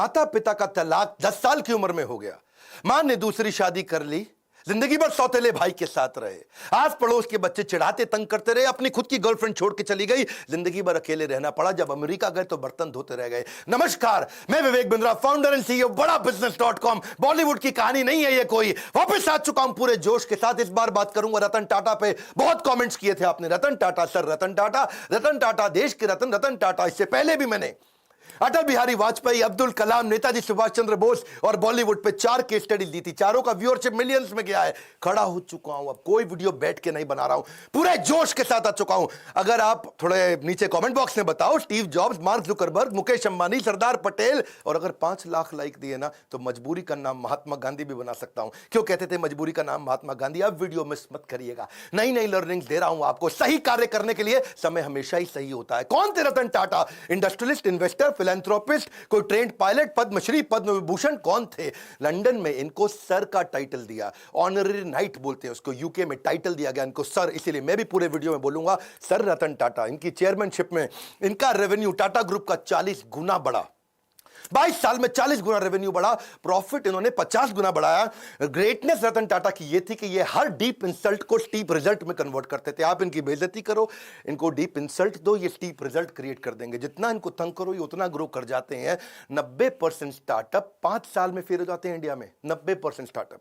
माता पिता का तलाक 10 साल की उम्र में हो गया। मां ने दूसरी शादी कर ली, जिंदगी भर सौतेले भाई के साथ रहे। आस पड़ोस के बच्चे चिढ़ाते तंग करते रहे, अपनी खुद की गर्लफ्रेंड छोड़ के चली गई, जिंदगी भर अकेले रहना पड़ा। जब अमेरिका गए तो बर्तन धोते रह गए। नमस्कार, मैं Vivek Bindra, founder and CEO बड़ा बिजनेस.com। बॉलीवुड की कहानी नहीं है ये कोई, वापस आ चुका हूं पूरे जोश के साथ। इस बार बात करूंगा रतन टाटा पे। बहुत कमेंट्स किए थे आपने, रतन टाटा सर, रतन टाटा, रतन टाटा देश के रतन, रतन टाटा। इससे पहले भी मैंने अटल बिहारी वाजपेयी, अब्दुल कलाम, नेताजी सुभाष चंद्र बोस और बॉलीवुड पे 4 केस स्टडी दी थी। चारों का व्यूअरशिप मिलियंस में गया है। खड़ा हो चुका हूं, अब कोई वीडियो बैठ के नहीं बना रहा हूं, पूरे जोश के साथ आ चुका हूं। अगर आप थोड़े नीचे कमेंट बॉक्स में बताओ, Steve Jobs, Mark Zuckerberg, Mukesh Ambani, Sardar Patel, और अगर 5 लाख लाइक दिए ना तो मजबूरी का नाम महात्मा गांधी भी बना सकता हूं। क्यों कहते थे मजबूरी का नाम महात्मा गांधी? अब वीडियो मिस मत करिएगा, नई नई लर्निंग दे रहा हूं आपको। सही कार्य करने के लिए समय हमेशा ही सही होता है। कौन थे Ratan Tata? Industrialist, investor, philanthropist, कोई ट्रेंड पायलट, पद्मश्री, पद्म विभूषण? कौन थे? लंदन में इनको सर का टाइटल दिया, ऑनररी नाइट बोलते हैं उसको। यूके में टाइटल दिया गया इनको सर, इसीलिए मैं भी पूरे वीडियो में बोलूंगा सर रतन टाटा। इनकी चेयरमैनशिप में इनका रेवेन्यू टाटा ग्रुप का 40 गुना बढ़ा। 22 साल में 40 गुना रेवेन्यू बढ़ा, प्रॉफिट इन्होंने 50 गुना बढ़ाया। ग्रेटनेस रतन टाटा की ये थी कि ये हर डीप इंसल्ट को स्टीप रिजल्ट में कन्वर्ट करते थे। आप इनकी बेइज्जती करो, इनको डीप इंसल्ट दो, ये स्टीप रिजल्ट क्रिएट कर देंगे। जितना इनको तंग करो ये उतना ग्रो कर जाते हैं। 90% स्टार्टअप 5 साल में फेल हो जाते हैं इंडिया में। 90% स्टार्टअप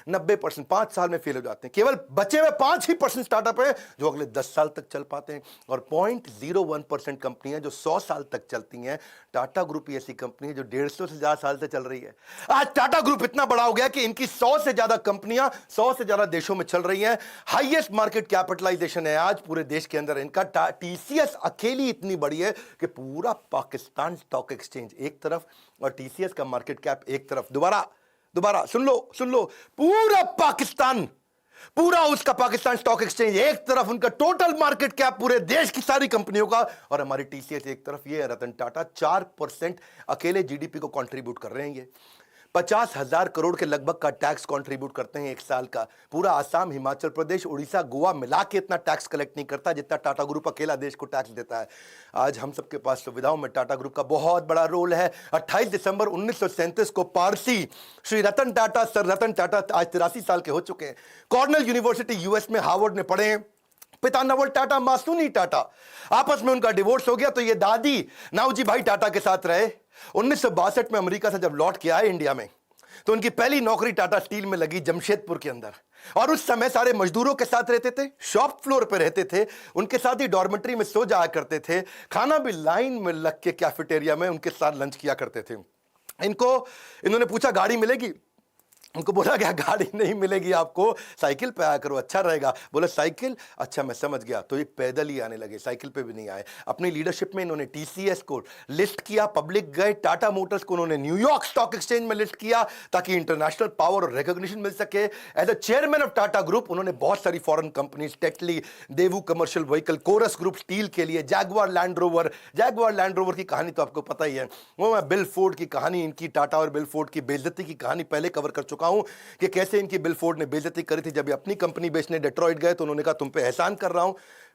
90% 5 साल में फेल हो जाते हैं। केवल बचे हुए 5% स्टार्टअप है जो अगले 10 साल तक चल पाते हैं, और 0.01% कंपनियां जो 100 साल तक चलती हैं। टाटा ग्रुप ऐसी कंपनी है जो 150 से ज्यादा साल से चल रही है। आज टाटा ग्रुप इतना बड़ा हो गया कि इनकी 100 से ज्यादा कंपनियां 100 से ज्यादा देशों में चल रही हैं। हाईएस्ट मार्केट कैपिटलाइजेशन है आज पूरे देश के अंदर इनका। टीसीएस अकेली इतनी बड़ी है कि पूरा पाकिस्तान स्टॉक एक्सचेंज एक तरफ और टीसीएस का मार्केट कैप एक तरफ। दोबारा सुन लो, पूरा पाकिस्तान, पूरा उसका पाकिस्तान स्टॉक एक्सचेंज एक तरफ, उनका टोटल मार्केट कैप पूरे देश की सारी कंपनियों का, और हमारी टीसीएस एक तरफ। ये रतन टाटा 4% अकेले जीडीपी को कंट्रीब्यूट कर रहे हैं। ये 50,000 करोड़ के लगभग का टैक्स कंट्रीब्यूट करते हैं एक साल का। पूरा आसाम, हिमाचल प्रदेश, उड़ीसा, गोवा मिला के इतना टैक्स कलेक्ट नहीं करता जितना टाटा ग्रुप अकेला देश को टैक्स देता है। आज हम सबके पास सुविधाओं में टाटा ग्रुप का बहुत बड़ा रोल है। 28 दिसंबर 1937 को पारसी श्री रतन टाटा, सर रतन टाटा, आज 83 साल के हो चुके हैं। कॉर्नेल यूनिवर्सिटी यूएस में हार्वर्ड में पढ़े हैं। पिता नवल टाटा, मां सुनी टाटा। आपस में उनका डिवोर्स हो गया तो ये दादी नावजी भाई टाटा के साथ रहे। 1962 में अमेरिका से जब लौट के आए इंडिया में तो उनकी पहली नौकरी टाटा स्टील में लगी जमशेदपुर के अंदर, और उस समय सारे मजदूरों के साथ रहते थे, शॉप फ्लोर पे रहते थे, उनके साथ ही डॉर्मेट्री में सो जाया करते थे, खाना भी लाइन में लग के कैफेटेरिया में उनके साथ लंच किया करते थे। इन्होंने पूछा गाड़ी मिलेगी? उनको बोला गया गाड़ी नहीं मिलेगी आपको, साइकिल पे आया करो अच्छा रहेगा। बोला साइकिल, अच्छा मैं समझ गया। तो ये पैदल ही आने लगे, साइकिल पे भी नहीं आए। अपनी लीडरशिप में इन्होंने टीसीएस को लिस्ट किया, पब्लिक गए। टाटा मोटर्स को उन्होंने न्यूयॉर्क स्टॉक एक्सचेंज में लिस्ट किया ताकि इंटरनेशनल पावर और रिकॉग्निशन मिल सके। As a chairman of Tata group उन्होंने बहुत सारी foreign companies, Tetley, Daewoo commercial vehicle, Corus group steel के लिए, जैगवार लैंड रोवर की कहानी तो आपको पता ही है। वो मैं बिल फोर्ड की कहानी, इनकी टाटा और बिल फोर्ड की बेइज्जती की कहानी पहले कवर कर चुका हूं कि कैसे इनकी बिल फोर्ड ने बेइज्जती करी थी। जब ये अपनी कंपनी बेचने डेट्रॉइट गए तो उन्होंने कहा तुम पे एहसान कर रहा हूं।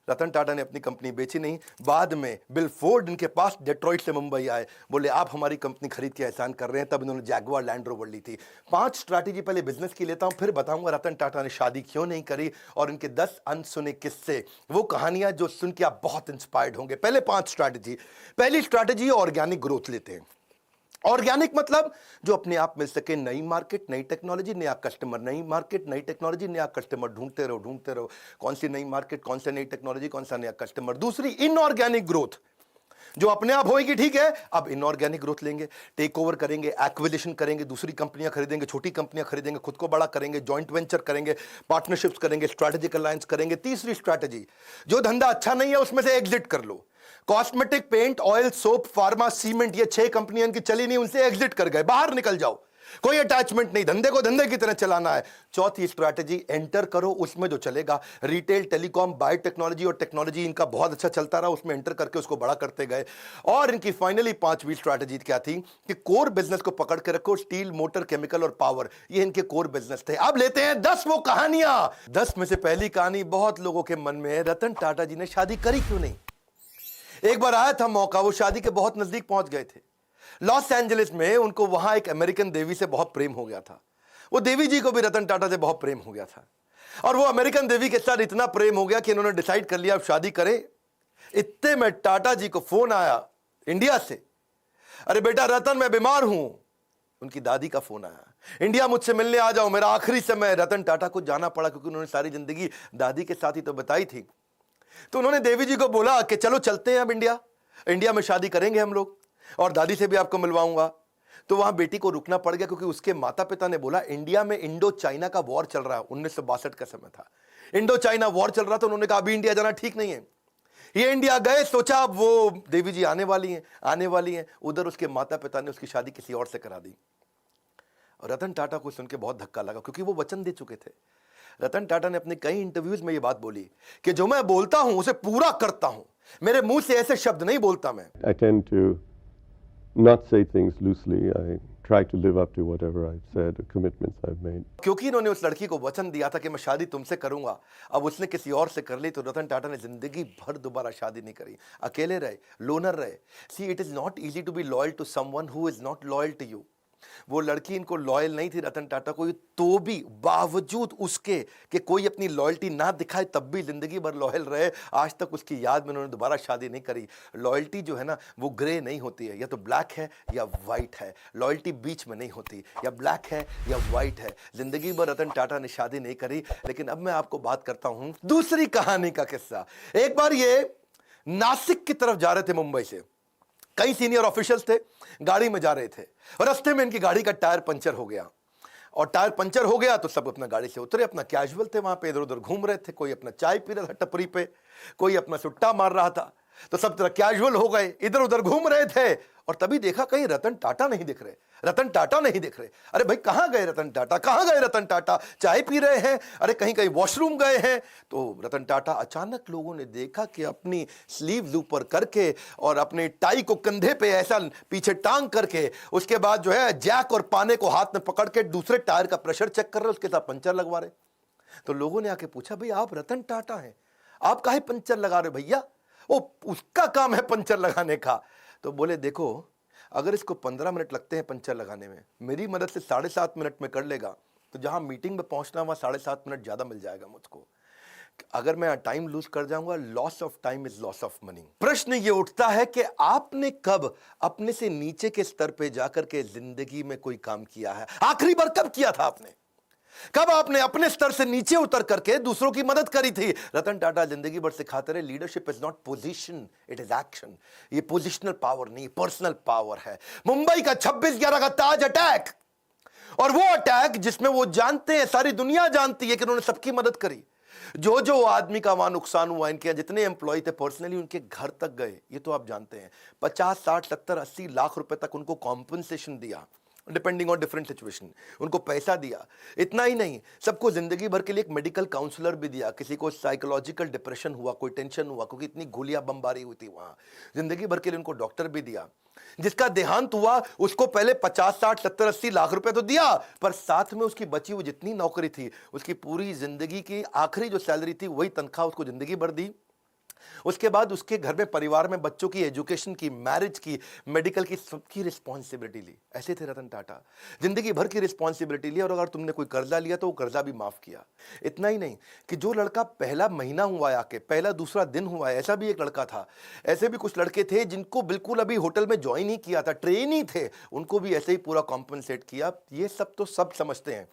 रतन टाटा ने अपनी कंपनी बेची नहीं। बाद में बिल फोर्ड इनके पास डेट्रॉइट से मुंबई आए, बोले आप हमारी कंपनी खरीद के एहसान कर रहे हैं। तब इन्होंने जैगवार लैंड रोवर ली थी। 5 स्ट्रैटेजी पहले बिजनेस की लेता हूं, फिर बताऊंगा रतन टाटा ने शादी क्यों नहीं करी और इनके 10 अनसुने किस्से, वो कहानियां जो सुन के आप बहुत इंस्पायर्ड होंगे। पहले 5 स्ट्रैटेजी। पहली स्ट्रैटेजी ऑर्गेनिक ग्रोथ लेते हैं। ऑर्गेनिक मतलब जो अपने आप मिल सके, नई मार्केट, नई टेक्नोलॉजी, नया कस्टमर, नई मार्केट, नई टेक्नोलॉजी, नया कस्टमर, ढूंढते रहो। कौन सी नई मार्केट, कौन सी नई टेक्नोलॉजी, कौन सा नया कस्टमर। दूसरी इनऑर्गेनिक ग्रोथ, जो अपने आप होगी ठीक है, अब इनऑर्गेनिक ग्रोथ लेंगे, टेक ओवर करेंगे, एक्विजिशन करेंगे, दूसरी कंपनियां खरीदेंगे, छोटी कंपनियां खरीदेंगे, खुद को बड़ा करेंगे, जॉइंट वेंचर करेंगे, पार्टनरशिप्स करेंगे, स्ट्रैटेजिक अलायंस करेंगे। तीसरी स्ट्रैटेजी, जो धंधा अच्छा नहीं है उसमें से एग्जिट कर लो। Cosmetic, paint, oil, soap, pharma, cement, ये 6 कंपनियां इनकी चली नहीं, उनसे एग्जिट कर गए, बाहर निकल जाओ, कोई अटैचमेंट नहीं, धंधे को धंधे की तरह चलाना है। चौथी स्ट्रैटेजी, एंटर करो उसमें जो चलेगा। रिटेल, टेलीकॉम, बायोटेक्नोलॉजी और टेक्नोलॉजी इनका बहुत अच्छा चलता रहा, उसमें एंटर करके उसको बड़ा करते गए। और इनकी फाइनली 5वीं स्ट्रैटेजी क्या थी कि कोर बिजनेस को पकड़ के रखो। स्टील, मोटर, केमिकल और पावर, ये इनके कोर बिजनेस थे। अब लेते हैं 10 वो कहानियां। 10 में से पहली कहानी बहुत लोगों के मन में है, रतन टाटा जी ने शादी करी क्यों नहीं। एक बार आया था मौका, वो शादी के बहुत नजदीक पहुंच गए थे, लॉस एंजलिस में उनको वहां एक अमेरिकन देवी से बहुत प्रेम हो गया था। वो देवी जी को भी रतन टाटा से बहुत प्रेम हो गया था और वो अमेरिकन देवी के साथ इतना प्रेम हो गया कि इन्होंने डिसाइड कर लिया अब शादी करें। इतने में टाटा जी को फोन आया इंडिया से, अरे बेटा रतन मैं बीमार हूं। उनकी दादी का फोन आया, इंडिया मुझसे मिलने आ जाओ, मेरा आखिरी समय। रतन टाटा को जाना पड़ा क्योंकि उन्होंने सारी जिंदगी दादी के साथ ही तो बताई थी। तो उन्होंने देवी जी को बोला कि चलो चलते हैं अब इंडिया में शादी करेंगे हम लोग और दादी से भी आपको मिलवाऊंगा। तो वहां बेटी को रुकना पड़ गया क्योंकि उसके माता पिता ने बोला इंडिया में इंडो चाइना का वॉर चल रहा है, 1962 का समय था, इंडो चाइना वॉर चल रहा था। उन्होंने कहा अभी इंडिया जाना ठीक नहीं है। ये इंडिया गए, सोचा अब वो देवी जी आने वाली हैं। उधर उसके माता पिता ने उसकी शादी किसी और से करा दी। और रतन टाटा को सुन के बहुत धक्का लगा क्योंकि वो वचन दे चुके थे। रतन टाटा ने अपने कई इंटरव्यूज में ये बात बोली कि जो मैं बोलता हूं उसे पूरा करता हूं, मेरे मुंह से ऐसे शब्द नहीं बोलता मैं। I tend to not say things loosely. I try to live up to whatever I've said, the commitments I've made. क्योंकि इन्होंने उस लड़की को वचन दिया था कि मैं शादी तुमसे करूंगा, अब उसने किसी और से कर ली तो रतन टाटा ने जिंदगी भर दोबारा शादी नहीं करी, अकेले रहे, लोनर रहे। See it is not easy to be loyal to someone who is not loyal to you. वो लड़की इनको लॉयल नहीं थी रतन टाटा को, तो भी बावजूद उसके कि कोई अपनी लॉयल्टी ना दिखाए तब भी जिंदगी भर लॉयल रहे। आज तक उसकी याद में उन्होंने दोबारा शादी नहीं करी। लॉयल्टी जो है ना वो ग्रे नहीं होती है, या तो ब्लैक है या वाइट है। लॉयल्टी बीच में नहीं होती, या ब्लैक है या वाइट है। जिंदगी भर रतन टाटा ने शादी नहीं करी। लेकिन अब मैं आपको बात करता हूं दूसरी कहानी का किस्सा। एक बार ये नासिक की तरफ जा रहे थे मुंबई से, कई सीनियर ऑफिशियल्स थे, गाड़ी में जा रहे थे और रास्ते में इनकी गाड़ी का टायर पंचर हो गया। और टायर पंचर हो गया तो सब अपना गाड़ी से उतरे, अपना कैजुअल थे, वहां पे इधर उधर घूम रहे थे। कोई अपना चाय पी रहा था टपरी पे, कोई अपना सुट्टा मार रहा था। तो सब तरह कैजुअल हो गए, इधर उधर घूम रहे थे। और तभी देखा कहीं रतन टाटा नहीं दिख रहे, रतन टाटा नहीं दिख रहे। अरे भाई कहां गए रतन टाटा, कहां गए रतन टाटा? चाय पी रहे हैं, अरे कहीं कहीं वॉशरूम गए हैं। तो रतन टाटा अचानक लोगों ने देखा कि अपनी स्लीव्स ऊपर करके और अपने टाई को कंधे पे ऐसा पीछे टांग करके, उसके बाद जो है जैक और पाने को हाथ में पकड़ के दूसरे टायर का प्रेशर चेक कर रहे, उसके साथ पंचर लगवा रहे। तो लोगों ने आके पूछा भाई आप रतन टाटा हैं, आप काहे पंचर लगा रहे भैया? वो उसका काम है पंचर लगाने का। तो बोले देखो अगर इसको 15 मिनट लगते हैं पंचर लगाने में, मेरी मदद से 7.5 मिनट में कर लेगा, तो जहां मीटिंग में पहुंचना वहां 7.5 मिनट ज्यादा मिल जाएगा मुझको। अगर मैं टाइम लूज कर जाऊंगा, loss of time is loss of money. प्रश्न ये उठता है कि आपने कब अपने से नीचे के स्तर पे जाकर के जिंदगी में कोई काम किया है? आखिरी बार कब किया था आपने? कब आपने अपने स्तर से नीचे उतर करके दूसरों की मदद करी थी? रतन टाटा जिंदगी भर सिखाते रहे leadership is not position, it is action. ये पोजिशनल पावर नहीं, पर्सनल पावर है। मुंबई का 26/11 का ताज अटैक, और वो अटैक जिसमें वो जानते हैं, सारी दुनिया जानती है कि उन्होंने सबकी मदद करी। जो जो आदमी का वहां नुकसान हुआ, इनके जितने एम्प्लॉय थे पर्सनली उनके घर तक गए, ये तो आप जानते हैं। 50, 60, 70, 80 लाख रुपए तक उनको कॉम्पनसेशन दिया, डिपेंडिंग ऑन डिफरेंट सिचुएशन। उनको पैसा दिया। इतना ही नहीं, सबको जिंदगी भर के लिए एक मेडिकल काउंसलर भी दिया। किसी को साइकोलॉजिकल डिप्रेशन हुआ, कोई टेंशन हुआ, क्योंकि इतनी गोलियां बमबारी हुई थी वहां, जिंदगी भर के लिए उनको डॉक्टर भी दिया। जिसका देहांत हुआ उसको पहले 50, 60, 70, 80 लाख रुपए तो दिया, पर साथ में उसकी बची हुई जितनी नौकरी थी, उसकी पूरी जिंदगी की आखिरी जो सैलरी थी वही तनख्वाह उसको जिंदगी भर दी। उसके बाद उसके घर में, परिवार में बच्चों की एजुकेशन की, मैरिज की, मेडिकल की, सबकी रिस्पॉन्सिबिलिटी ली। ऐसे थे रतन टाटा, जिंदगी भर की रिस्पॉन्सिबिलिटी ली। और अगर तुमने कोई कर्जा लिया तो वो कर्जा भी माफ किया। इतना ही नहीं कि जो लड़का पहला महीना हुआ है आके, पहला दूसरा दिन हुआ है, ऐसा भी एक लड़का था। ऐसे भी कुछ लड़के थे जिनको बिल्कुल अभी होटल में ज्वाइन ही किया था, ट्रेन ही थे, उनको भी ऐसे ही पूरा कॉम्पनसेट किया। ये सब तो सब समझते हैं,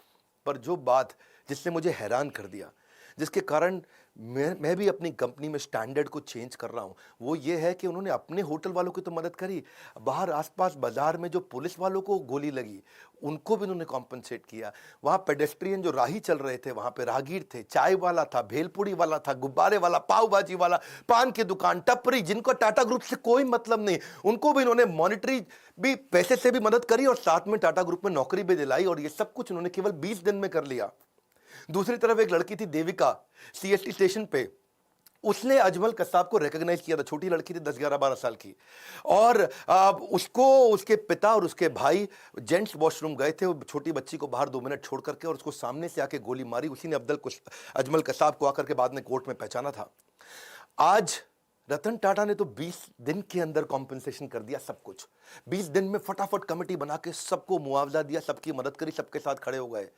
पर जो बात जिसने मुझे हैरान कर दिया, जिसके कारण मैं भी अपनी कंपनी में स्टैंडर्ड को चेंज कर रहा हूं, वो ये है कि उन्होंने अपने होटल वालों की तो मदद करी, बाहर आसपास बाजार में जो पुलिस वालों को गोली लगी उनको भी उन्होंने कॉम्पनसेट किया। वहां पेडेस्ट्रियन जो राही चल रहे थे, वहां पे राहगीर थे, चाय वाला था, भेलपुड़ी वाला था, गुब्बारे वाला, पाव भाजी वाला, पान की दुकान, टपरी, जिनको टाटा ग्रुप से कोई मतलब नहीं, उनको भी इन्होंने मॉनिटरी भी, पैसे से भी मदद करी और साथ में टाटा ग्रुप में नौकरी भी दिलाई। और ये सब कुछ उन्होंने केवल 20 दिन में कर लिया। दूसरी तरफ एक लड़की थी देविका, सीएसटी स्टेशन पे, उसने अजमल कसाब को रिकॉग्नाइज किया था। छोटी लड़की थी, 10, 11, 12 साल की। और उसको उसके पिता और उसके भाई जेंट्स वॉशरूम गए थे, छोटी बच्ची को बाहर 2 मिनट छोड़ करके, और उसको सामने से आके गोली मारी। उसी ने अजमल कसाब को आकर के बाद में कोर्ट में पहचाना था। आज रतन टाटा ने तो 20 दिन के अंदर कॉम्पनसेशन कर दिया सब कुछ। 20 दिन में फटाफट कमेटी बना के सबको मुआवजा दिया, सबकी मदद करी, सबके साथ खड़े हो गए।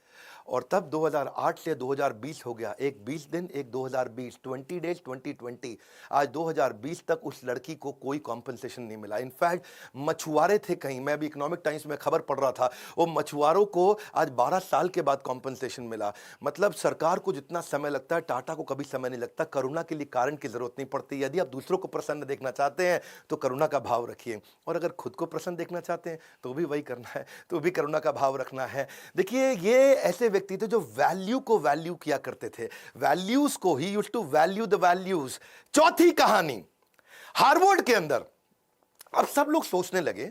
और तब 2008 से 2020 हो गया, एक 20 दिन एक 2020, 20 डेज 2020। आज 2020 तक उस लड़की को कोई कॉम्पनसेशन नहीं मिला। इनफैक्ट मछुआरे थे कहीं, मैं अभी इकोनॉमिक टाइम्स में खबर पढ़ रहा था, वो मछुआरों को आज 12 साल के बाद कॉम्पनसेशन मिला। मतलब सरकार को जितना समय लगता है, टाटा को कभी समय नहीं लगता। करुणा के लिए कारण की जरूरत नहीं पड़ती। यदि आप दूसरों को प्रसन्न देखना चाहते हैं तो करुणा का भाव रखिए, और अगर खुद को प्रसन्न देखना चाहते हैं तो भी वही करना है, तो भी करुणा का भाव रखना है। देखिए, ये ऐसे व्यक्ति थे जो वैल्यू को वैल्यू किया करते थे, वैल्यूज को ही used to value the values. चौथी कहानी, हार्वर्ड के अंदर अब सब लोग सोचने लगे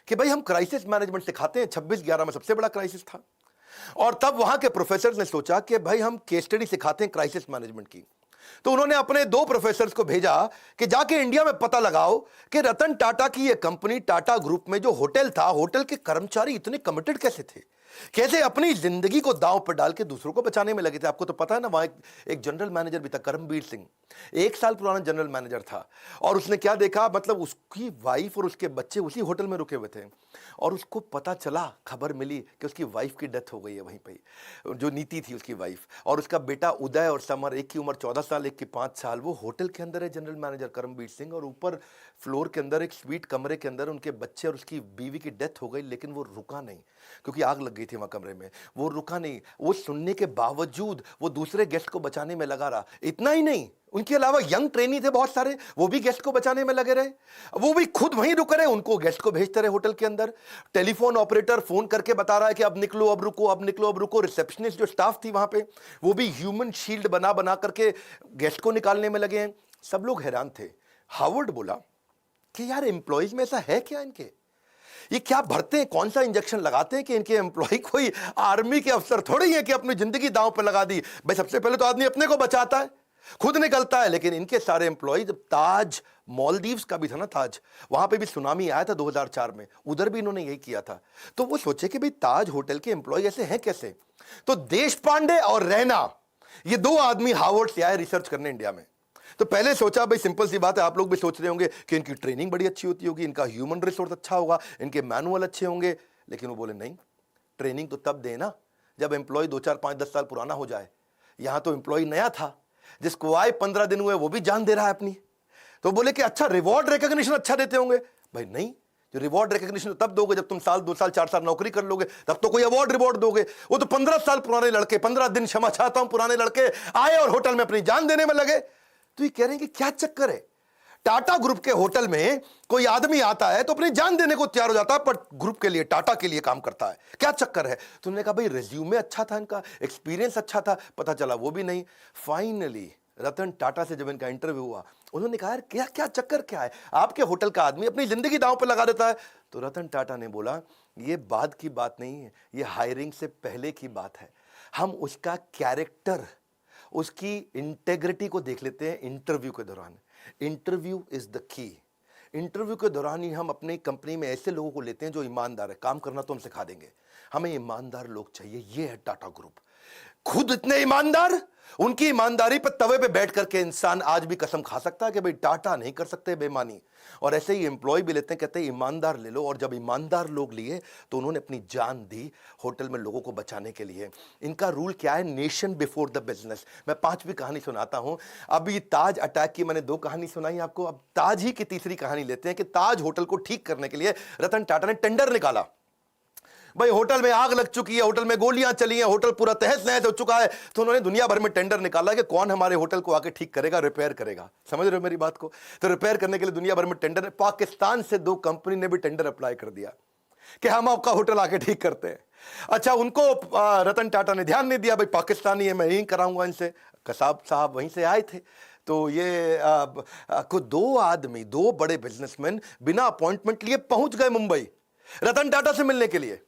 कि भाई हम क्राइसिस मैनेजमेंट सिखाते हैं, 26/11 में सबसे बड़ा क्राइसिस था, और तब वहां के प्रोफेसर ने सोचा कि भाई हम केस स्टडी सिखाते हैं क्राइसिस मैनेजमेंट की। तो उन्होंने अपने 2 प्रोफेसर्स को भेजा कि जाके इंडिया में पता लगाओ कि रतन टाटा की ये कंपनी टाटा ग्रुप में जो होटल था, होटल के कर्मचारी इतने कमिटेड कैसे थे, कैसे अपनी जिंदगी को दांव पर डाल के दूसरों को बचाने में लगे थे। आपको तो पता है ना, वहां एक जनरल मैनेजर भी था, करमबीर सिंह, 1 साल पुराना जनरल मैनेजर था, और उसने क्या देखा, मतलब उसकी वाइफ और उसके बच्चे उसी होटल में रुके हुए थे, और उसको पता चला, खबर मिली कि उसकी वाइफ की डेथ हो गई है वहीं पे, जो नीति थी उसकी वाइफ, और उसका बेटा उदय और समर, एक की उम्र 14 साल, एक की 5 साल, वो होटल के अंदर है जनरल मैनेजर करमबीर सिंह, और ऊपर फ्लोर के अंदर एक स्वीट कमरे के अंदर उनके बच्चे और उसकी बीवी की डेथ हो गई। लेकिन वो रुका नहीं, क्योंकि आग लग गई थी वहां कमरे में। वो रुका नहीं, वो सुनने के बावजूद वो दूसरे गेस्ट को बचाने में लगा रहा। इतना ही नहीं, उनके अलावा यंग ट्रेनी थे बहुत सारे, वो भी गेस्ट को बचाने में लगे रहे, वो भी खुद वहीं रुक रहे, उनको गेस्ट को भेजते रहे होटल के अंदर। टेलीफोन ऑपरेटर फोन करके बता रहा है कि अब निकलो, अब रुको, अब निकलो, अब रुको। रिसेप्शनिस्ट जो स्टाफ थी वहां पे, वो भी ह्यूमन शील्ड बना बना करके गेस्ट को निकालने में लगे हैं। सब लोग हैरान थे। हार्वर्ड बोला कि यार एम्प्लॉइज में ऐसा है क्या, इनके ये क्या भरते हैं, कौन सा इंजेक्शन लगाते हैं कि इनके एम्प्लॉय कोई आर्मी के अफसर थोड़ी है कि अपनी जिंदगी दांव पर लगा दी। भाई सबसे पहले तो आदमी अपने को बचाता है, खुद निकलता है। लेकिन इनके सारे एम्प्लॉय, ताज मालदीव्स का भी था ना ताज, वहां पे भी सुनामी आया था 2004 में, उधर भी इन्होंने यही किया था। तो वो सोचे कि भाई ताज होटल के एम्प्लॉय ऐसे हैं कैसे। तो देश पांडे और रैना, ये 2 आदमी हार्वर्ड से आए रिसर्च करने इंडिया में। तो पहले सोचा भाई सिंपल सी बात है, आप लोग भी सोच रहे होंगे कि इनकी ट्रेनिंग बड़ी अच्छी होती होगी, इनका ह्यूमन रिसोर्स अच्छा होगा, इनके मैनुअल अच्छे होंगे। लेकिन वो बोले नहीं, ट्रेनिंग तो तब देना जब एम्प्लॉय 2, 4, 5, 10 साल पुराना हो जाए। यहां तो एम्प्लॉय नया था, जिसको आए 15 दिन हुए वो भी जान दे रहा है अपनी। तो बोले कि अच्छा रिवॉर्ड रिकॉग्निशन अच्छा देते होंगे। भाई नहीं, जो रिवॉर्ड रिकॉग्निशन तब दोगे जब तुम साल 2 साल 4 साल नौकरी कर लोगे, तब तो कोई अवार्ड रिवॉर्ड दोगे। वो तो 15 साल पुराने लड़के, 15 दिन क्षमा चाहता हूं, पुराने लड़के आए और होटल में अपनी जान देने में लगे। तो ये कह रहे हैं कि क्या चक्कर है, टाटा ग्रुप के होटल में कोई आदमी आता है तो अपनी जान देने को तैयार हो जाता है, पर ग्रुप के लिए, टाटा के लिए काम करता है, क्या चक्कर है। तुमने कहा भाई रिज्यूमे अच्छा था, इनका एक्सपीरियंस अच्छा था, पता चला वो भी नहीं। फाइनली रतन टाटा से जब इनका इंटरव्यू हुआ, उन्होंने कहा यार क्या क्या चक्कर क्या है, आपके होटल का आदमी अपनी जिंदगी दांव पर लगा देता है। तो रतन टाटा ने बोला ये बाद की बात नहीं है, ये हायरिंग से पहले की बात है। हम उसका कैरेक्टर, उसकी इंटेग्रिटी को देख लेते हैं इंटरव्यू के दौरान। Interview is the key. Interview के दौरान ही हम अपनी कंपनी में ऐसे लोगों को लेते हैं जो ईमानदार है, काम करना तो हम सिखा देंगे, हमें ईमानदार लोग चाहिए। ये है टाटा ग्रुप, खुद इतने ईमानदार, उनकी ईमानदारी पर तवे पे बैठ करके इंसान आज भी कसम खा सकता है कि भाई टाटा नहीं कर सकते बेईमानी। और ऐसे ही एम्प्लॉय भी लेते हैं, कहते हैं ईमानदार ले लो। और जब ईमानदार लोग लिए तो उन्होंने अपनी जान दी होटल में लोगों को बचाने के लिए। इनका रूल क्या है, नेशन बिफोर द बिजनेस। मैं 5वीं कहानी सुनाता हूं। अभी ताज अटैक की मैंने 2 कहानी सुनाई आपको, अब ताज ही की तीसरी कहानी लेते हैं कि ताज होटल को ठीक करने के लिए रतन टाटा ने टेंडर निकाला। भाई होटल में आग लग चुकी है, होटल में गोलियां चली हैं, होटल पूरा तहस नहस हो चुका है। तो उन्होंने दुनिया भर में टेंडर निकाला कि कौन हमारे होटल को आके ठीक करेगा, रिपेयर करेगा। समझ रहे हो मेरी बात को। तो रिपेयर करने के लिए दुनिया भर में टेंडर, पाकिस्तान से 2 कंपनी ने भी टेंडर अप्लाई कर दिया कि हम आपका होटल आके ठीक करते हैं। अच्छा, उनको रतन टाटा ने ध्यान नहीं दिया, भाई पाकिस्तानी है, मैं यही कराऊंगा इनसे। कसाब साहब वहीं से आए थे। तो ये को 2 आदमी, 2 बड़े बिजनेसमैन बिना अपॉइंटमेंट लिए पहुंच गए मुंबई रतन टाटा से मिलने के लिए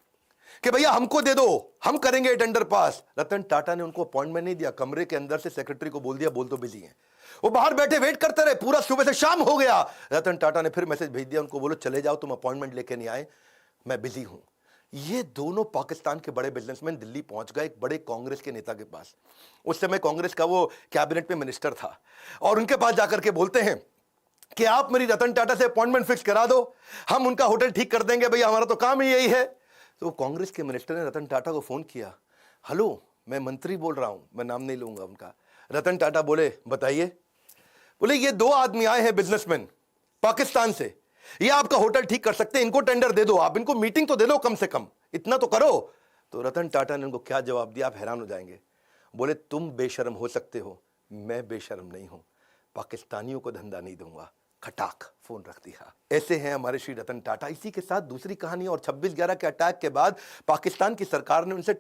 कि भैया हमको दे दो, हम करेंगे टेंडर पास। रतन टाटा ने उनको अपॉइंटमेंट नहीं दिया, कमरे के अंदर से सेक्रेटरी को बोल दिया बोल तो बिजी हैं। वो बाहर बैठे वेट करते रहे, पूरा सुबह से शाम हो गया। रतन टाटा ने फिर मैसेज भेज दिया उनको, बोलो चले जाओ, तुम अपॉइंटमेंट लेके नहीं आए, मैं बिजी हूं। ये दोनों पाकिस्तान के बड़े बिजनेसमैन दिल्ली पहुंच गए एक बड़े कांग्रेस के नेता के पास। उस समय कांग्रेस का वो कैबिनेट में मिनिस्टर था, और उनके पास जाकर के बोलते हैं कि आप मेरी रतन टाटा से अपॉइंटमेंट फिक्स करा दो, हम उनका होटल ठीक कर देंगे, भैया हमारा तो काम ही यही है। तो कांग्रेस के मिनिस्टर ने रतन टाटा को फोन किया, हेलो मैं मंत्री बोल रहा हूं, मैं नाम नहीं लूंगा उनका। रतन टाटा बोले बताइए। बोले ये दो आदमी आए हैं बिजनेसमैन पाकिस्तान से, ये आपका होटल ठीक कर सकते हैं, इनको टेंडर दे दो, आप इनको मीटिंग तो दे दो, कम से कम इतना तो करो। तो रतन टाटा ने उनको क्या जवाब दिया, आप हैरान हो जाएंगे। बोले तुम बेशर्म हो सकते हो, मैं बेशर्म नहीं हूं, पाकिस्तानियों को धंधा नहीं दूंगा। खटाक फोन रख दिया। ऐसे हैं हमारे श्री रतन टाटा। इसी के साथ दूसरी कहानी, और 26/11 के अटैक के बाद पाकिस्तान की सरकार ने उनसे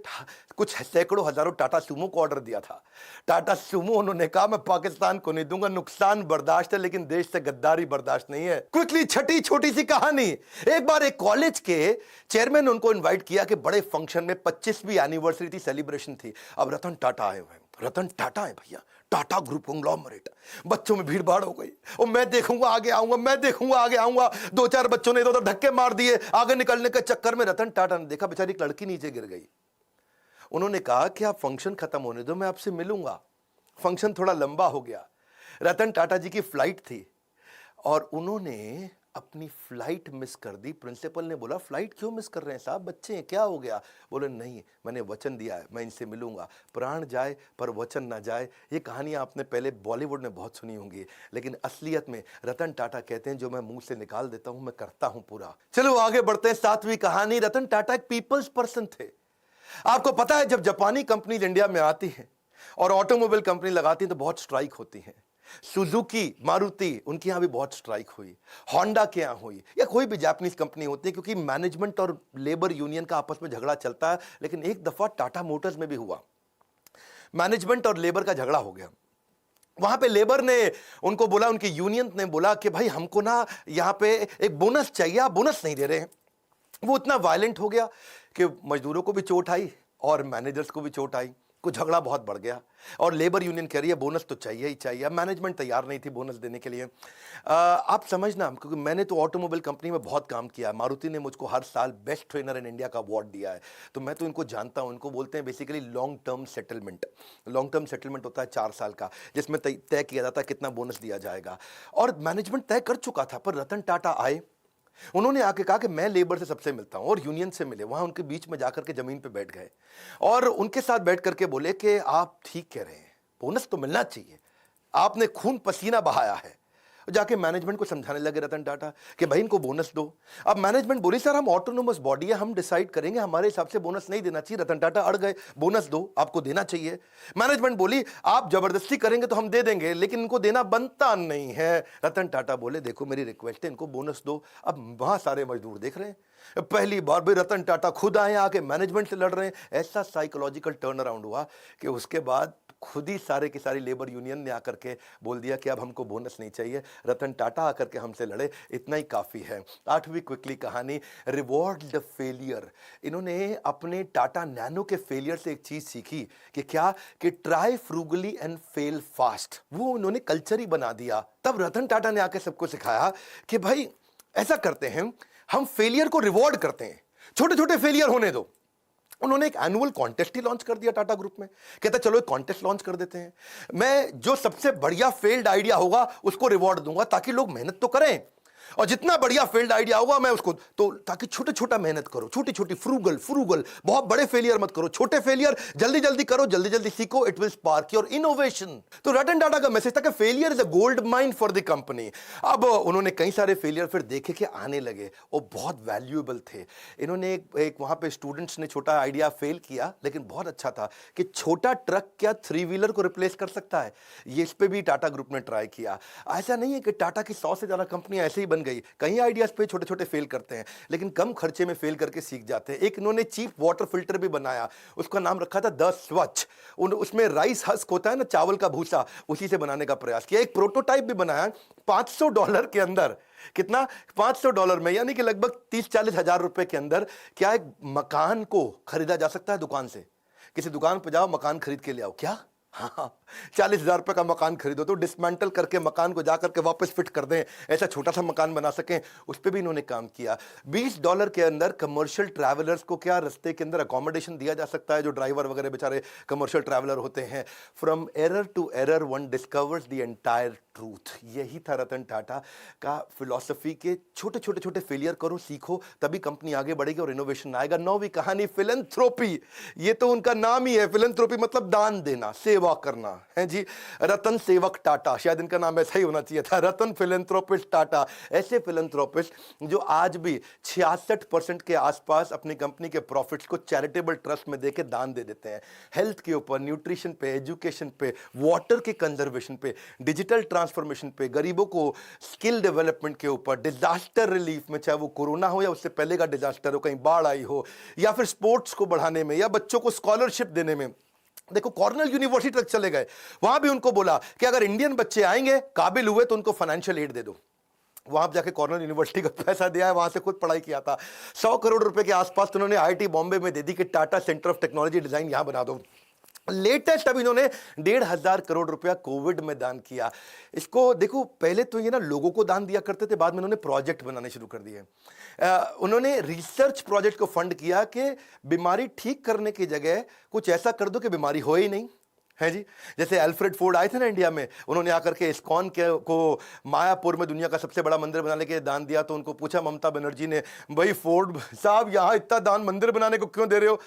कुछ सैकड़ों हजारों टाटा सूमो को ऑर्डर दिया था। टाटा सूमो उन्होंने कहा मैं पाकिस्तान को नहीं दूंगा, नुकसान बर्दाश्त है लेकिन देश से गद्दारी बर्दाश्त नहीं है। क्विकली छठी छोटी सी कहानी, एक बार एक कॉलेज के चेयरमैन ने उनको इन्वाइट किया कि बड़े फंक्शन में 25वीं एनिवर्सरी थी, सेलिब्रेशन थी। अब रतन टाटा आए हुए हैं, रतन टाटा है भैया, टाटा ग्रुप कंग्लोमरेट। बच्चों में भीड़ भाड़ हो गई, और मैं देखूंगा आगे आऊंगा, मैं देखूंगा आगे आऊंगा। 2-4 बच्चों ने इधर धक्के मार दिए, आगे निकलने के चक्कर में रतन टाटा ने देखा बेचारी एक लड़की नीचे गिर गई। उन्होंने कहा कि आप फंक्शन खत्म होने दो, मैं आपसे मिलूंगा। फंक्शन थोड़ा लंबा हो गया, रतन टाटा जी की फ्लाइट थी और उन्होंने अपनी फ्लाइट मिस कर दी। प्रिंसिपल ने बोला फ्लाइट क्यों मिस कर रहे हैं साहब, बच्चे हैं, क्या हो गया? बोले नहीं, मैंने वचन दिया है, मैं इनसे मिलूंगा, प्राण जाए पर वचन ना जाए। ये कहानियां आपने पहले बॉलीवुड में बहुत सुनी होंगी, लेकिन असलियत में रतन टाटा कहते हैं जो मैं मुंह से निकाल देता हूं मैं करता हूं पूरा। चलो आगे बढ़ते हैं। 7वीं कहानी, रतन टाटा एक पीपल्स पर्सन थे। आपको पता है जब जापानी कंपनी इंडिया में आती है और ऑटोमोबाइल कंपनी लगाती है तो बहुत स्ट्राइक होती है। सुजुकी, मारुति, उनके यहां भी बहुत स्ट्राइक हुई, होंडा के यहां हुई, या कोई भी जापानीज कंपनी होती है, क्योंकि मैनेजमेंट और लेबर यूनियन का आपस में झगड़ा चलता है। लेकिन एक दफा टाटा मोटर्स में भी हुआ, मैनेजमेंट और लेबर का झगड़ा हो गया। वहां पे लेबर ने उनको बोला, उनकी यूनियन ने बोला कि भाई हमको ना यहां पे एक बोनस चाहिए, आप बोनस नहीं दे रहे हैं। वो इतना वायलेंट हो गया कि मजदूरों को भी चोट आई और मैनेजर्स को भी चोट आई, कुछ झगड़ा बहुत बढ़ गया। और लेबर यूनियन कह रही है बोनस तो चाहिए ही चाहिए। अब मैनेजमेंट तैयार नहीं थी बोनस देने के लिए। आप समझना, क्योंकि मैंने तो ऑटोमोबाइल कंपनी में बहुत काम किया है, मारुति ने मुझको हर साल बेस्ट ट्रेनर इन इंडिया का अवार्ड दिया है, तो मैं तो इनको जानता हूं। इनको बोलते हैं basically long term settlement. Long term settlement होता है 4 साल का, जिसमें तय किया जाता है कितना बोनस दिया जाएगा। और मैनेजमेंट तय कर चुका था, पर रतन टाटा आए, उन्होंने आके कहा कि मैं लेबर से सबसे मिलता हूं, और यूनियन से मिले। वहां उनके बीच में जाकर के जमीन पे बैठ गए और उनके साथ बैठ करके बोले कि आप ठीक कह रहे हैं, बोनस तो मिलना चाहिए, आपने खून पसीना बहाया है। जाके मैनेजमेंट को समझाने लगे रतन टाटा कि भाई इनको बोनस दो। अब मैनेजमेंट बोली सर हम ऑटोनोमस बॉडी है, हम डिसाइड करेंगे, हमारे हिसाब से बोनस नहीं देना चाहिए। रतन टाटा अड़ गए, बोनस दो, आपको देना चाहिए। मैनेजमेंट बोली आप जबरदस्ती करेंगे तो हम दे देंगे, लेकिन इनको देना बनता नहीं है। रतन टाटा बोले देखो मेरी रिक्वेस्ट है, इनको बोनस दो। अब वहां सारे मजदूर देख रहे हैं, पहली बार भी रतन टाटा खुद आए, आके मैनेजमेंट से लड़ रहे हैं। ऐसा साइकोलॉजिकल टर्न अराउंड हुआ कि उसके बाद खुद ही सारे की सारी लेबर यूनियन ने आकर के बोल दिया कि अब हमको बोनस नहीं चाहिए, रतन टाटा आकर के हमसे लड़े, इतना ही काफी है। 8वीं क्विकली कहानी, रिवॉर्ड द फेलियर। इन्होंने अपने टाटा नैनो के फेलियर से एक चीज सीखी कि क्या, कि try frugally and fail fast. वो उन्होंने कल्चर ही बना दिया। तब रतन टाटा ने आकर सबको सिखाया कि भाई ऐसा करते हैं, हम फेलियर को रिवॉर्ड करते हैं, छोटे छोटे फेलियर होने दो। उन्होंने एक एनुअल कॉन्टेस्ट ही लॉन्च कर दिया टाटा ग्रुप में। कहता चलो एक कॉन्टेस्ट लॉन्च कर देते हैं, मैं जो सबसे बढ़िया फेल्ड आइडिया होगा उसको रिवॉर्ड दूंगा, ताकि लोग मेहनत तो करें, और जितना बढ़िया फेल्ड आइडिया होगा मैं उसको, तो ताकि छोटे छोटा मेहनत करो, छोटी छोटी फ्रूगल, बहुत बड़े फेलियर मत करो, छोटे फेलियर जल्दी जल्दी करो, जल्दी जल्दी सीखो, it will spark your innovation. तो रतन टाटा का मैसेज था कि failure is a gold mine for the company. अब उन्होंने कई सारे फेलियर फिर देखे कि आने लगे, वो बहुत वैल्यूएबल थे। इन्होंने एक वहां पे स्टूडेंट्स ने छोटा आइडिया फेल किया, लेकिन बहुत अच्छा था कि छोटा ट्रक क्या 3 व्हीलर को रिप्लेस कर सकता है। ये इस पे भी टाटा ग्रुप ने ट्राई किया। ऐसा नहीं है कि टाटा की 100 से ज्यादा कंपनियां ऐसे ही बन गई, कई आइडियाज पे छोटे छोटे फेल करते हैं, लेकिन कम खर्चे में फेल करके सीख जाते हैं। एक इन्होंने चीप वाटर फिल्टर भी बनाया, उसका नाम रखा था द स्वच्छ। उसमें राइस हस्क होता है ना, चावल का भूसा, उसी से बनाने का प्रयास किया। एक प्रोटोटाइप भी बनाया $500 के अंदर। कितना? $500 में, यानी कि लगभग 30-40 हजार रुपए के अंदर क्या एक मकान को खरीदा जा सकता है दुकान से। किसी दुकान पर जाओ, मकान खरीद के ले आओ, क्या? हाँ, 40,000 रुपए का मकान खरीदो तो डिसमेंटल करके मकान को जाकर के वापस फिट कर दें, ऐसा छोटा सा मकान बना सकें, उस पर भी इन्होंने काम किया। $20 के अंदर कमर्शियल ट्रैवलर्स को क्या रास्ते के अंदर अकोमोडेशन दिया जा सकता है, जो ड्राइवर वगैरह बेचारे कमर्शियल ट्रैवलर होते हैं। From error to error one discovers the entire truth. यही था रतन टाटा का फिलॉसफी के छोटे छोटे छोटे फेलियर करो, सीखो, तभी कंपनी आगे बढ़ेगी और इनोवेशन आएगा। नौवीं कहानी फिलैंथ्रोपी, ये तो उनका नाम ही है। फिलैंथ्रोपी मतलब दान देना, सेवा करना है जी। रतन सेवक टाटा, शायद इनका नाम ऐसा ही होना चाहिए था, रतन फिलैंथ्रोपिस्ट टाटा। ऐसे फिलैंथ्रोपिस्ट जो आज भी 66% के आसपास अपनी कंपनी के प्रॉफिट्स को चैरिटेबल ट्रस्ट में देके दान दे देते हैं। हेल्थ के ऊपर, न्यूट्रिशन पे, एजुकेशन पे, वाटर के कंजर्वेशन पे, डिजिटल ट्रांसफॉर्मेशन पे, गरीबों को स्किल डेवलपमेंट के ऊपर, डिजास्टर रिलीफ में, चाहे वो कोरोना हो या उससे पहले का डिजास्टर हो, कहीं बाढ़ आई हो, या फिर स्पोर्ट्स को बढ़ाने में, या बच्चों को स्कॉलरशिप देने में। देखो कॉर्नेल यूनिवर्सिटी तक चले गए, वहां भी उनको बोला कि अगर इंडियन बच्चे आएंगे, काबिल हुए, तो उनको फाइनेंशियल एड दे दो। वहां जाके कॉर्नेल यूनिवर्सिटी का पैसा दिया है, वहां से खुद पढ़ाई किया था। 100 करोड़ रुपए के आसपास तो उन्होंने आईआईटी बॉम्बे में दे दी कि Tata centre of technology design यहां बना दो। लेटेस्ट अभी इन्होंने 1,500 करोड़ रुपया कोविड में दान किया। इसको देखो, पहले तो ये ना लोगों को दान दिया करते थे, बाद में उन्होंने प्रोजेक्ट बनाने शुरू कर दिए। उन्होंने रिसर्च प्रोजेक्ट को फंड किया कि बीमारी ठीक करने की जगह कुछ ऐसा कर दो कि बीमारी हो ही नहीं, है जी। जैसे अल्फ्रेड फोर्ड आए थे ना इंडिया में, उन्होंने आकर के इस्कॉन के को मायापुर में दुनिया का सबसे बड़ा मंदिर बनाने के दान दिया। तो उनको पूछा ममता बनर्जी ने, भाई फोर्ड साहब यहाँ इतना दान मंदिर बनाने को क्यों दे रहे हो?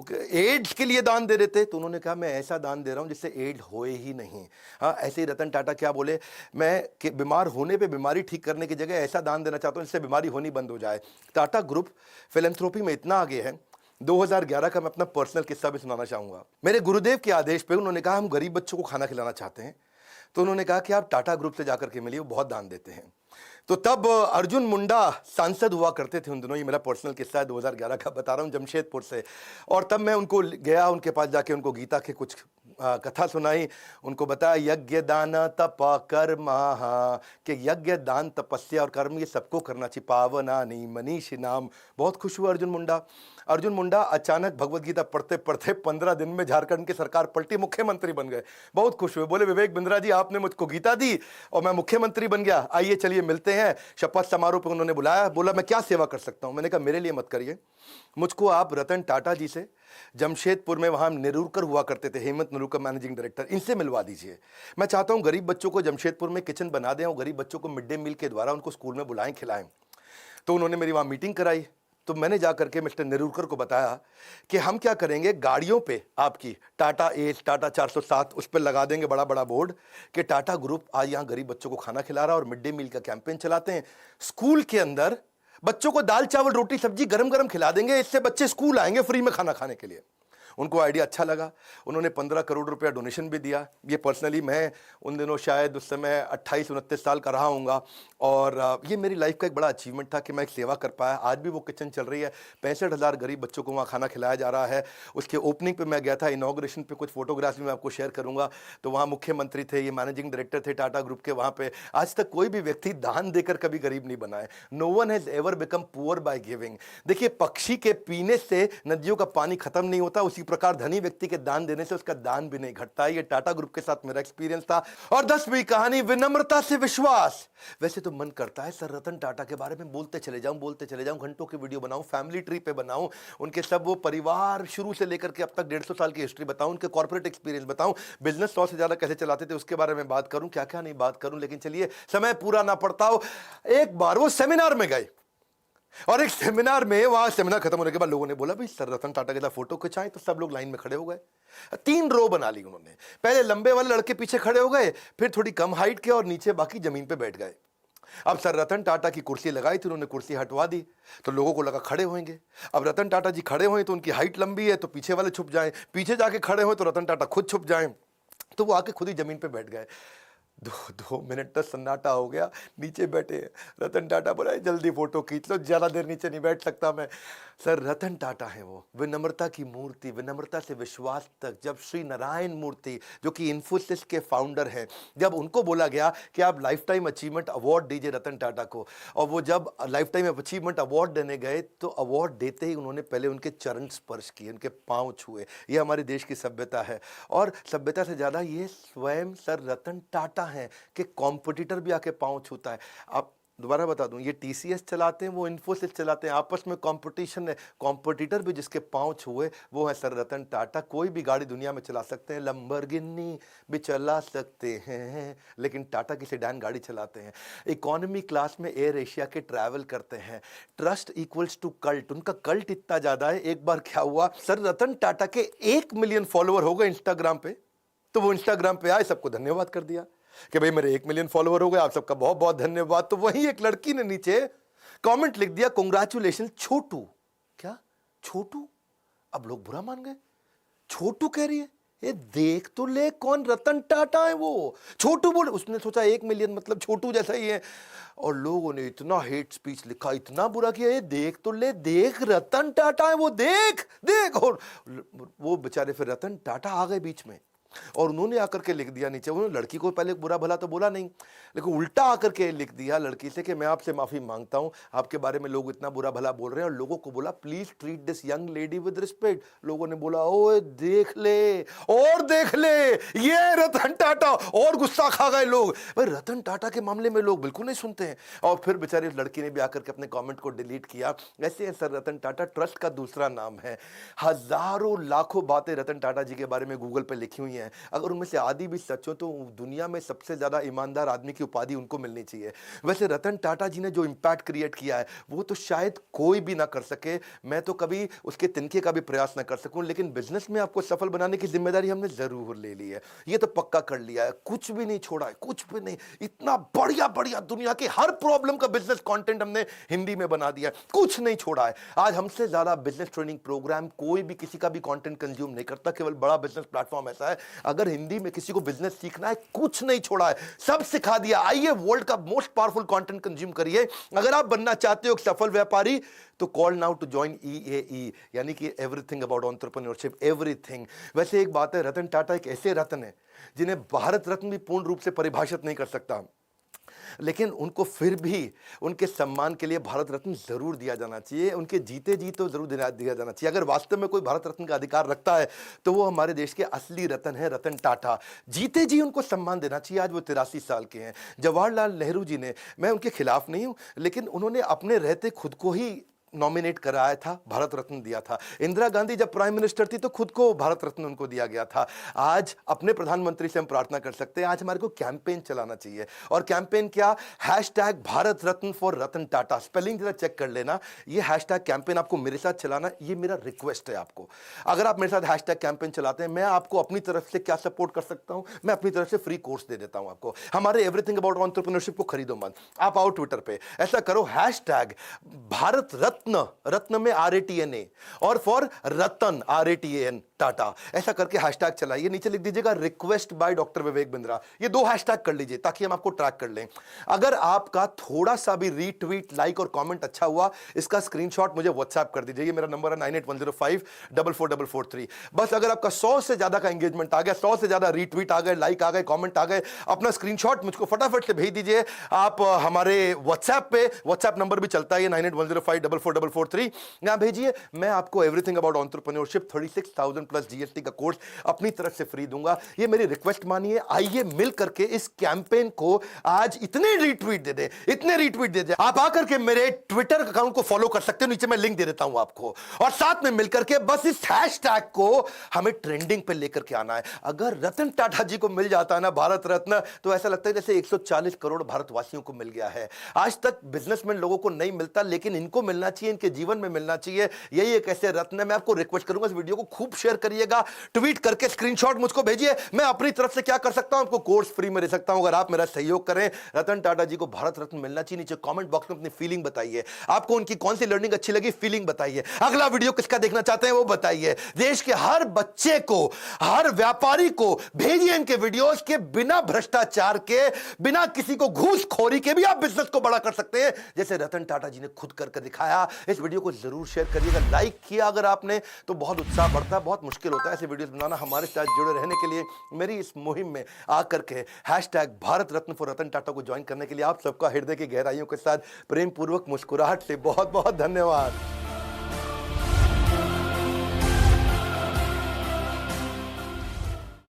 एड्स के लिए दान दे रहे थे। तो उन्होंने कहा मैं ऐसा दान दे रहा हूं जिससे एड्स होए ही नहीं। हाँ, ऐसे ही रतन टाटा क्या बोले, मैं बीमार होने पे बीमारी ठीक करने की जगह ऐसा दान देना चाहता हूं जिससे बीमारी होनी बंद हो जाए। टाटा ग्रुप फिलैंथ्रोपी में इतना आगे है। 2011 का मैं अपना पर्सनल किस्सा भी सुनाना चाहूंगा। मेरे गुरुदेव के आदेश पे उन्होंने कहा हम गरीब बच्चों को खाना खिलाना चाहते हैं। तो उन्होंने कहा कि आप टाटा ग्रुप से जाकर के मिलिए, वो बहुत दान देते हैं। तो तब अर्जुन मुंडा सांसद हुआ करते थे उन दिनों, ये मेरा पर्सनल किस्सा है, 2011 का बता रहा हूँ, जमशेदपुर से। और तब मैं उनको गया, उनके पास जाके उनको गीता के कुछ कथा सुनाई, उनको बताया यज्ञ दान तप कर्म, कि यज्ञ दान तपस्या और कर्म ये सबको करना चाहिए, पावनानि मनीषी नाम। बहुत खुश हुआ अर्जुन मुंडा अचानक भगवत गीता पढ़ते पढ़ते 15 दिन में झारखंड की सरकार पलटी, मुख्यमंत्री बन गए। बहुत खुश हुए, बोले विवेक बिंद्रा जी आपने मुझको गीता दी और मैं मुख्यमंत्री बन गया, आइए चलिए मिलते हैं। शपथ समारोह पे उन्होंने बुलाया, बोला मैं क्या सेवा कर सकता हूं? मैंने कहा मेरे लिए मत करिए, मुझको आप रतन टाटा जी से, जमशेदपुर में वहां नेरुरकर हुआ करते थे, हेमंत नेरुरकर मैनेजिंग डायरेक्टर, इनसे मिलवा दीजिए। मैं चाहता हूं गरीब बच्चों को जमशेदपुर में किचन बना दें और गरीब बच्चों को मिड डे मील के द्वारा उनको स्कूल में बुलाएं, खिलाएं। तो उन्होंने मेरी वहां मीटिंग कराई। तो मैंने जाकर के मिस्टर नेरुरकर को बताया कि हम क्या करेंगे, गाड़ियों पे आपकी टाटा एस, टाटा 407, उस पर लगा देंगे बड़ा बड़ा बोर्ड कि टाटा ग्रुप आज यहाँ गरीब बच्चों को खाना खिला रहा है और मिड डे मील का कैंपेन चलाते हैं। स्कूल के अंदर बच्चों को दाल चावल रोटी सब्जी गरम गरम खिला देंगे, इससे बच्चे स्कूल आएंगे फ्री में खाना खाने के लिए। उनको आइडिया अच्छा लगा, उन्होंने 15 करोड़ रुपया डोनेशन भी दिया। ये पर्सनली मैं उन दिनों शायद उस समय 28-29 साल का रहा हूँगा और ये मेरी लाइफ का एक बड़ा अचीवमेंट था कि मैं एक सेवा कर पाया। आज भी वो किचन चल रही है, 65,000 गरीब बच्चों को वहाँ खाना खिलाया जा रहा है। उसके ओपनिंग पे मैं गया था, इनॉग्रेशन पे कुछ फोटोग्राफ्स भी मैं आपको शेयर करूँगा। तो वहाँ मुख्यमंत्री थे, ये मैनेजिंग डायरेक्टर थे टाटा ग्रुप के। वहाँ पे आज तक कोई भी व्यक्ति दान देकर कभी गरीब नहीं बना है। No one has ever become poor by giving. देखिए पक्षी के पीने से नदियों का पानी खत्म नहीं होता, उसी प्रकार धनी व्यक्ति के दान देने से उसका दान भी नहीं घटता। ये टाटा ग्रुप के साथ मेरा एक्सपीरियंस था। और 10वीं कहानी विनम्रता से विश्वास। वैसे तो मन करता है सर रतन टाटा के बारे में बोलते चले जाऊं, घंटों की वीडियो बनाऊं, फैमिली ट्री पे बनाऊं, उनके सब वो परिवार शुरू से लेकर के अब तक 150 साल की हिस्ट्री बताऊं, उनके कॉर्पोरेट एक्सपीरियंस बताऊं, बिजनेस 100 से ज्यादा कैसे चलाते थे उसके बारे में बात करूं, क्या क्या नहीं बात करूं। लेकिन चलिए समय पूरा ना पड़ता हो। एक बार वो सेमिनार में गए और एक सेमिनार में, वहां सेमिनार खत्म होने के बाद लोगों ने बोला भाई सर रतन टाटा के साथ फोटो खिंचाएं, तो सब लोग लाइन में खड़े हो गए। 3 रो बना ली उन्होंने, पहले लंबे वाले लड़के पीछे खड़े हो गए, फिर थोड़ी कम हाइट के और नीचे बाकी जमीन पे बैठ गए। अब सर रतन टाटा की कुर्सी लगाई थी, उन्होंने कुर्सी हटवा दी तो लोगों को लगा खड़े होंगे। अब रतन टाटा जी खड़े हुए तो उनकी हाइट लंबी है तो पीछे वाले छुप जाएं, पीछे जाके खड़े हुए तो रतन टाटा खुद छुप जाएं, तो वो आके खुद ही जमीन पे बैठ गए। 2 मिनट तक सन्नाटा हो गया, नीचे बैठे। रतन टाटा बोला जल्दी फोटो खींच लो, ज्यादा देर नीचे नहीं बैठ सकता मैं। सर रतन टाटा है वो, विनम्रता की मूर्ति, विनम्रता से विश्वास तक। जब श्री नारायण मूर्ति जो कि इन्फोसिस के फाउंडर हैं, जब उनको बोला गया कि आप लाइफ टाइम अचीवमेंट अवार्ड दीजिए रतन टाटा को, और वो जब लाइफ टाइम अचीवमेंट अवार्ड देने गए तो अवार्ड देते ही उन्होंने पहले उनके चरण स्पर्श किए, उनके पांव छुए। ये हमारे देश की सभ्यता है, और सभ्यता से ज्यादा ये स्वयं सर रतन टाटा हैं कि कॉम्पिटिटर भी आके पांव छूता है। आप दोबारा बता दूं, ये टीसीएस चलाते हैं, वो इन्फोसिस चलाते हैं, आपस में कंपटीशन है। कॉम्पिटिटर भी जिसके पांव छुए वो है सर रतन टाटा। कोई भी गाड़ी दुनिया में चला सकते हैं, लंबरगिनी भी चला सकते हैं, लेकिन टाटा की सेडान गाड़ी चलाते हैं। इकोनॉमी क्लास में एयर एशिया के ट्रैवल करते हैं। ट्रस्ट इक्वल्स टू कल्ट, उनका कल्ट इतना ज्यादा है। एक बार क्या हुआ, सर रतन टाटा के 1 मिलियन फॉलोअर हो गए इंस्टाग्राम पे, तो वो इंस्टाग्राम पे आए, सबको धन्यवाद कर दिया कि भाई मेरे 1 मिलियन फॉलोअर हो गए, आप सबका बहुत बहुत धन्यवाद। तो वहीं एक लड़की ने नीचे कमेंट लिख दिया, कांग्रेचुलेशन छोटू। क्या छोटू? अब लोग बुरा मान गए, छोटू कह रही है, ये देख तो ले कौन रतन टाटा है वो, छोटू बोल। उसने सोचा 1 मिलियन मतलब छोटू जैसा ही है, और लोगों ने इतना हेट स्पीच लिखा, इतना बुरा किया, ये देख तो ले, देख रतन टाटा है वो, देख देख। और वो बेचारे फिर रतन टाटा आ गए बीच में, और उन्होंने आकर के लिख दिया नीचे, उन्होंने लड़की को पहले बुरा भला तो बोला नहीं, लेकिन उल्टा आकर के लिख दिया लड़की से कि मैं आपसे माफी मांगता हूं, आपके बारे में लोग इतना बुरा भला बोल रहे हैं, और लोगों को बोला please treat this young lady with respect. लोगों ने बोला ओए देख ले, और देख ले, ये रतन टाटा, और गुस्सा खा गए लोग। भाई रतन टाटा के मामले में लोग बिल्कुल नहीं सुनते हैं। और फिर बेचारी लड़की ने भी आकर के अपने कॉमेंट को डिलीट किया। ऐसे है सर रतन टाटा, ट्रस्ट का दूसरा नाम है। हजारों लाखों बातें रतन टाटा जी के बारे में गूगल पे लिखी हुई हैं, अगर उनमें से आधी भी सच हो तो दुनिया में सबसे ज्यादा ईमानदार आदमी की उपाधि उनको मिलनी चाहिए। वैसे रतन टाटा जी ने जो इंपैक्ट क्रिएट किया है वो तो शायद कोई भी ना कर सके, मैं तो कभी उसके तिनके का भी प्रयास ना कर सकूं, लेकिन बिजनेस में आपको सफल बनाने की जिम्मेदारी हमने जरूर ले ली है, ये तो पक्का कर लिया है, कुछ भी नहीं छोड़ा है, कुछ भी नहीं। इतना बढ़िया बढ़िया दुनिया के हर प्रॉब्लम का बिजनेस कंटेंट हमने हिंदी में बना दिया, कुछ नहीं छोड़ा है। आज हमसे ज्यादा बिजनेस ट्रेनिंग प्रोग्राम कोई भी किसी का भी कंटेंट कंज्यूम नहीं करता, केवल बड़ा बिजनेस प्लेटफॉर्म ऐसा है। अगर हिंदी में किसी को बिजनेस सीखना है, कुछ नहीं छोड़ा है, सब सिखा दिया। आइए वर्ल्ड का मोस्ट पावरफुल कंटेंट कंज्यूम करिए। अगर आप बनना चाहते हो एक सफल व्यापारी, तो call now to join EAE, यानी कि एवरीथिंग अबाउट एंटरप्रेन्योरशिप, एवरीथिंग। वैसे एक बात है, रतन टाटा एक ऐसे रत्न है जिन्हें भारत रत्न भी पूर्ण रूप से परिभाषित नहीं कर सकता, लेकिन उनको फिर भी उनके सम्मान के लिए भारत रत्न जरूर दिया जाना चाहिए, उनके जीते जी तो जरूर दिया जाना चाहिए। अगर वास्तव में कोई भारत रत्न का अधिकार रखता है तो वो हमारे देश के असली रत्न है, रतन टाटा। जीते जी उनको सम्मान देना चाहिए। आज वो 83 साल के हैं। जवाहरलाल नेहरू जी ने, मैं उनके खिलाफ नहीं हूं, लेकिन उन्होंने अपने रहते खुद को ही नॉमिनेट कराया था, भारत रत्न दिया था। इंदिरा गांधी जब प्राइम मिनिस्टर थी तो खुद को भारत रत्न उनको दिया गया था। आज अपने प्रधानमंत्री से हम प्रार्थना कर सकते हैं, आज हमारे को कैंपेन चलाना चाहिए। और कैंपेन क्या? Hashtag Bharat Ratna for Ratan Tata. Spelling जरा चेक कर लेना। ये हैशटैग कैंपेन आपको मेरे साथ चलाना, ये मेरा रिक्वेस्ट है आपको। अगर आप मेरे साथ हैशटैग कैंपेन चलाते हैं, मैं आपको अपनी तरफ से क्या सपोर्ट कर सकता हूं, मैं अपनी तरफ से फ्री कोर्स दे देता हूं आपको। हमारे एवरीथिंग अबाउट एंटरप्रेन्योरशिप को खरीदो मत, आप आओ ट्विटर पे, ऐसा करो हैशटैग भारत रत्न, रत्न में RATNA, और फॉर रतन RATAN टाटा, ऐसा करके हैशटैग चलाइए। नीचे लिख दीजिएगा request by doctor Vivek Bindra. ये 2 हैशटैग कर लीजिए ताकि हम आपको ट्रैक कर लें। अगर आपका थोड़ा सा भी रीट्वीट, लाइक और कमेंट अच्छा हुआ, इसका स्क्रीनशॉट मुझे व्हाट्सएप कर दीजिए। ये मेरा नंबर है 9810544443। बस अगर आपका 100 से ज्यादा का एंगेजमेंट आ गया, 100 से ज्यादा रीट्वीट आ गए, लाइक आ गए, कमेंट आ गए, अपना स्क्रीनशॉट मुझको फटाफट से भेज दीजिए। आप हमारे व्हाट्सएप पे, व्हाट्सएप नंबर भी चलता है 9810544443, यहां भेजिए। मैं आपको everything about entrepreneurship 36,000 plus GST का कोर्स अपनी तरफ से फ्री दूंगा। ये मेरी रिक्वेस्ट मानिए। आइए मिल करके इस कैंपेन को आज इतने रीट्वीट दे दे, इतने रीट्वीट दे दे। आप आकर के मेरे ट्विटर अकाउंट को फॉलो कर सकते हो, नीचे मैं लिंक दे देता हूं आपको, और साथ में मिलकर के बस इस हैशटैग को हमें ट्रेंडिंग पे लेकर के आना है। अगर रतन टाटा जी को मिल जाता है ना भारत रत्न, तो ऐसा लगता है जैसे 140 करोड़ भारतवासियों को मिल गया है। आज तक बिजनेसमैन लोगों को नहीं मिलता, लेकिन इनको मिलना चाहिए, इनके जीवन में मिलना चाहिए। यही एक ऐसे रत्न है। मैं आपको रिक्वेस्ट करूंगा इस वीडियो को खूब शेयर करिएगा, ट्वीट करके स्क्रीनशॉट मुझको भेजिए। मैं अपनी तरफ से क्या कर सकता हूं, आपको कोर्स फ्री में दे सकता हूं अगर आप मेरा सहयोग करें। रतन टाटा जी को भारत रत्न मिलना चाहिए। नीचे कमेंट बॉक्स में अपनी फीलिंग बताइए, आपको उनकी कौन सी लर्निंग अच्छी लगी, फीलिंग बताइए। अगला वीडियो किसका देखना चाहते हैं वो बताइए। देश के हर बच्चे को, हर व्यापारी को भेजिए इनके वीडियोस के, बिना भ्रष्टाचार के, बिना किसी को घूसखोरी के भी आप बिजनेस को बड़ा कर सकते हैं, जैसे रतन टाटा जी ने खुद करके दिखाया। इस वीडियो को जरूर शेयर करिएगा, लाइक किया अगर आपने तो बहुत उत्साह बढ़ता है। बहुत मुश्किल होता है ऐसे वीडियोस बनाना। हमारे साथ जुड़े रहने के लिए, मेरी इस मुहिम में आकर के हैशटैग भारत रत्न फॉर रतन टाटा को ज्वाइन करने के लिए आप सबका हृदय की गहराइयों के साथ प्रेम पूर्वक मुस्कुराहट से बहुत बहुत धन्यवाद।